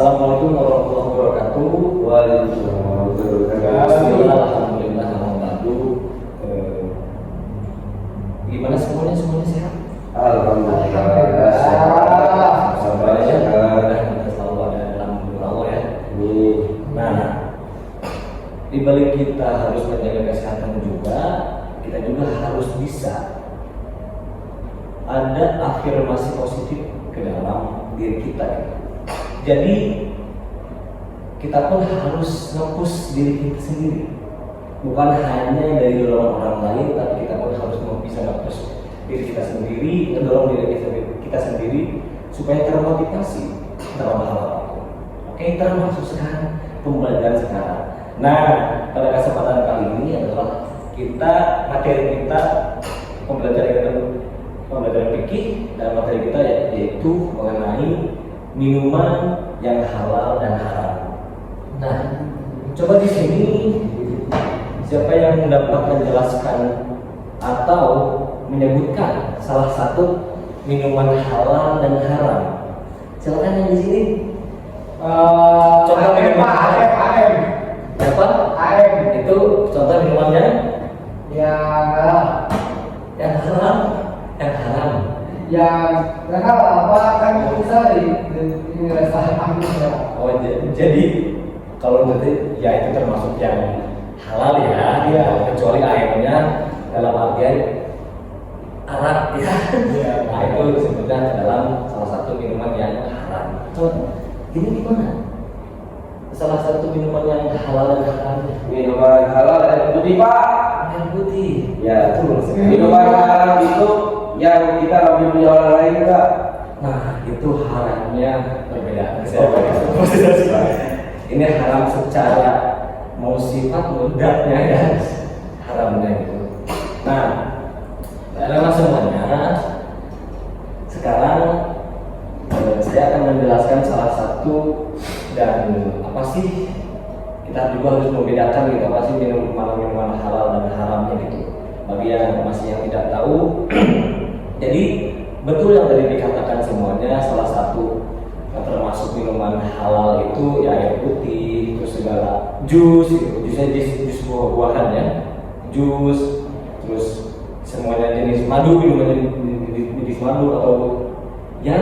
Assalamualaikum warahmatullahi wabarakatuh. Waalaikumsalam warahmatullahi wabarakatuh. Bismillah, alhamdulillah, alhamdulillah. Gimana semuanya sehat? Alhamdulillah. Sabar ya. Kita selalu ada dalam Allah ya. Nah, di balik kita harus menjaga kesehatan juga, kita juga harus bisa ada afirmasi positif ke dalam diri kita. Jadi kita pun harus nge-push diri kita sendiri, bukan hanya dari dorongan orang lain, tapi kita pun harus bisa nge-push diri kita sendiri, mendorong diri kita sendiri supaya termotivasi dalam hal apapun. Oke, termasuk sekarang pembelajaran sekarang. Nah, pada kesempatan kali ini adalah materi kita pembelajaran fikih dan materi kita yaitu mengenai minuman yang halal dan haram. Nah, coba di sini siapa yang dapat menjelaskan atau menyebutkan salah satu minuman halal dan haram? Silakan yang di sini. Contoh minuman halal. Apa? Itu contoh minumannya? Yang haram. Yang apa kan bisa ini rasa amis ya. Oh, jadi kalau nanti ya itu termasuk yang halal ya, kecuali airnya dalam artian arak ya. Nah, itu disebutnya dalam salah satu minuman yang haram. Ini gimana? Salah satu minuman yang halal dan haram. Minuman halal dan putih, Pak. Air putih. Ya, itu. Minuman haram itu yang kita nggak punya orang lain enggak? Nah, itu haramnya berbeda. Ini haram secara mau sifat mudahnya ya, haramnya itu. Nah, dalam semuanya sekarang saya akan menjelaskan salah satu dan apa sih kita juga harus membedakan gitu apa sih minuman halal dan haramnya gitu. Bagi yang masih yang tidak tahu. Jadi betul yang tadi dikatakan semuanya, salah satu yang termasuk minuman halal itu ya air putih, terus segala jus buah-buahan ya, jus, terus semuanya jenis madu, minuman jenis madu atau ya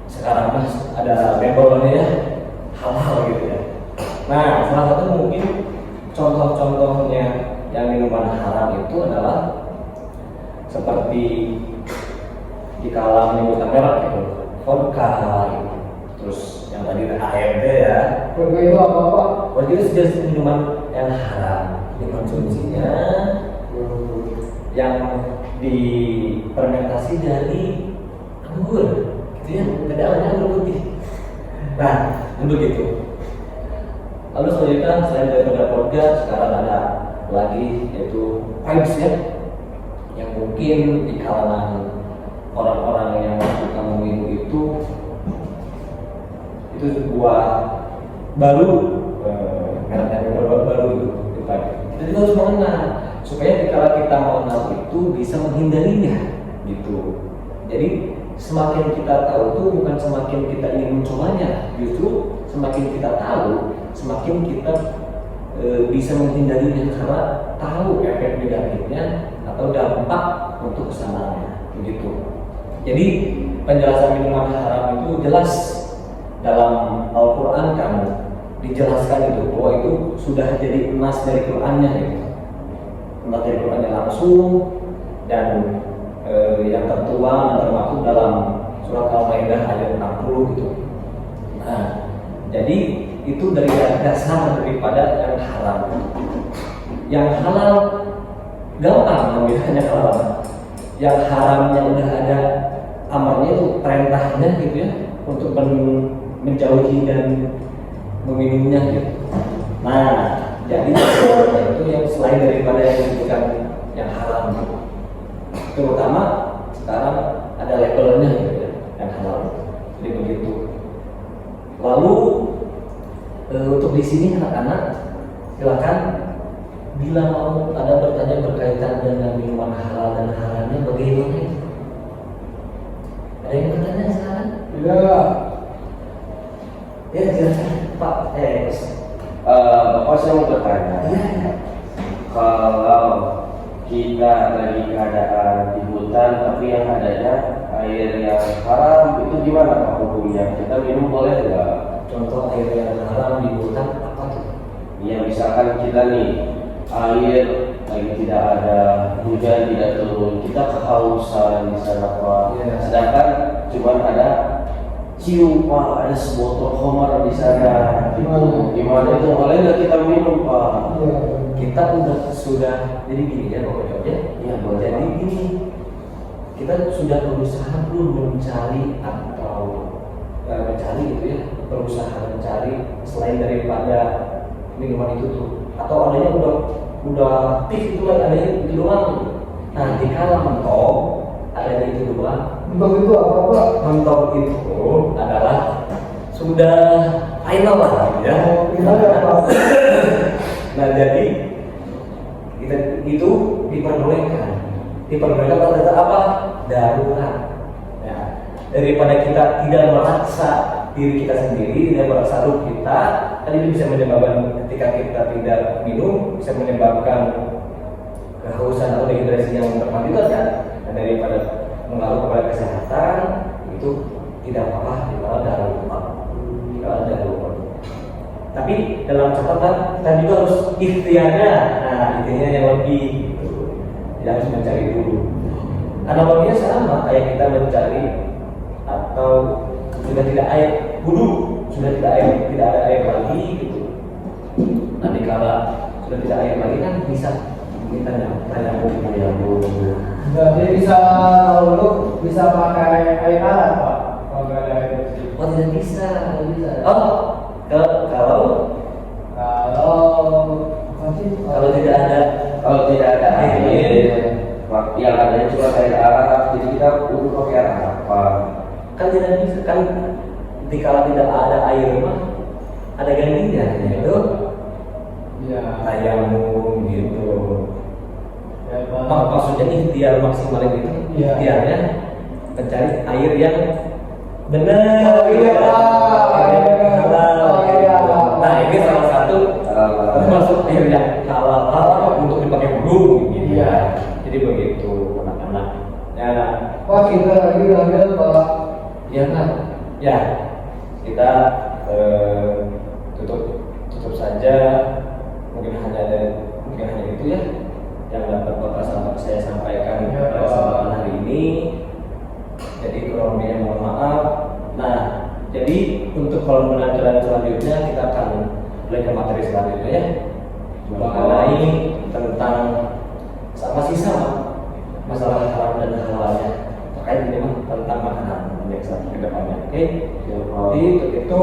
sekarang mas ada labelnya ya halal gitu ya. Nah, salah satu mungkin contoh-contohnya yang minuman haram itu adalah seperti di kalam menyebutkan merek gitu, vodka gitu. Terus yang tadi AMD ya. Vodka itu apa? Vodka itu jenis minuman yang haram dikonsumsinya, yang difermentasi dari anggur, gitu ya, bedanya anggur putih. Nah, untuk itu. Lalu selanjutnya selain daripada vodka, sekarang ada lagi yaitu vibes ya, yang mungkin di kalangan orang-orang yang suka meminum itu sebuah baru mereknya baru itu. Kita juga harus mengenal supaya ketika kita mengenal itu bisa menghindarinya gitu. Jadi semakin kita tahu itu bukan semakin kita ingin mencobanya, justru semakin kita tahu semakin kita bisa menghindarinya karena tahu efek negatifnya atau dampak untuk kesananya begitu. Jadi penjelasan minuman haram itu jelas dalam Al-Quran kan dijelaskan itu bahwa itu sudah jadi nas dari Qurannya gitu. Nas dari Qurannya langsung dan yang tertuang dan termaktub dalam surat Al-Maidah ayat 60 gitu. Nah, jadi itu dari dasar daripada yang haram. Yang halal gampang membedakannya halal. Yang haramnya udah ada amarnya itu perintahnya gitu ya untuk menjauhi dan meminumnya gitu. Nah, jadi itu yang selain daripada yang disebutkan yang haram gitu. Terutama sekarang ada labelnya gitu ya, yang halal. Jadi begitu. Lalu untuk di sini anak-anak silakan bila mau ada bertanya berkaitan dengan minuman halal dan haramnya bagaimana? Ada yang bertanya sekarang? Tidak. Ya jelaskan Pak. Bapak saya mau bertanya. Iya. Kalau kita lagi keadaan di hutan tapi yang adanya air yang haram itu gimana Pak hukumnya? Kita minum boleh nggak? Contoh air yang haram di hutan apa tuh? Ya misalkan kita nih air lagi tidak ada, hujan tidak turun, kita kehausan di sana Pak. Iya. Sedangkan cuma ada cium Pak, ada sebotol khamar di sana. Gimana itu boleh nggak kita minum Pak? Kita sudah jadi gini ya pokoknya. Ya boleh. Jadi gini, kita sudah berusaha belum mencari atau mencari gitu ya, berusaha mencari selain daripada minuman itu tuh, atau adanya udah aktif itu kan adanya itu doang. Nah dikala mentok adanya itu doang. Untuk itu apa Pak? Mentok itu adalah sudah final lah gitu ya. Gimana Pak? Nah jadi kita itu diperbolehkan pada apa? Darurat. Ya. Daripada kita tidak merasa diri kita sendiri, tidak merasa ruh kita, kan itu bisa menyebabkan ketika kita tidak minum bisa menyebabkan kehausan atau dehidrasi yang berlanjut kan. Dan daripada mengaruh kepada kesehatan itu tidak apa-apa kalau darurat. Tapi dalam catatan kita juga harus ikhtiarnya. Nah, ikhtiarnya yang lebih gitu. Tidak harus mencari dulu. Analoginya sama kayak kita mencari atau sudah tidak air wudhu, sudah tidak ada air lagi gitu. Nanti kalau sudah tidak air lagi kan bisa kita tanya Jadi bisa dulu bisa pakai air hangat Pak. Kalau nggak ada air bersih. Oh tidak bisa. Oh kalau tidak ada air, waktu yang adanya cuma air Arab, jadi kita butuh pakai air apa? Kan tidak bisa kan dikala tidak ada air mah ada gantinya yaitu tayamum gitu. Ya, Pak. Maksudnya ikhtiar maksimal itu ikhtiarnya mencari air yang benar. Oh, iya, Pak. Halal. Oh, iya. Nah ini salah satu termasuk air yang halal untuk dipakai wudhu gitu. Iya. Jadi begitu anak-anak. Ya. Pak kita lagi ambil Pak. Ya kan? Ya, kita tutup saja. Mungkin hanya itu ya yang dapat Bapak saya sampaikan Ya, pada Pak. kesempatan hari ini. Jadi kurang lebihnya mohon maaf. Nah, jadi untuk kolom pembelajaran selanjutnya kita akan mulai ke materi selanjutnya ya, mengenai tentang masih sama masalah halal dan halalnya terkait ini tentang makanan next ke depannya. Oke. Jadi untuk itu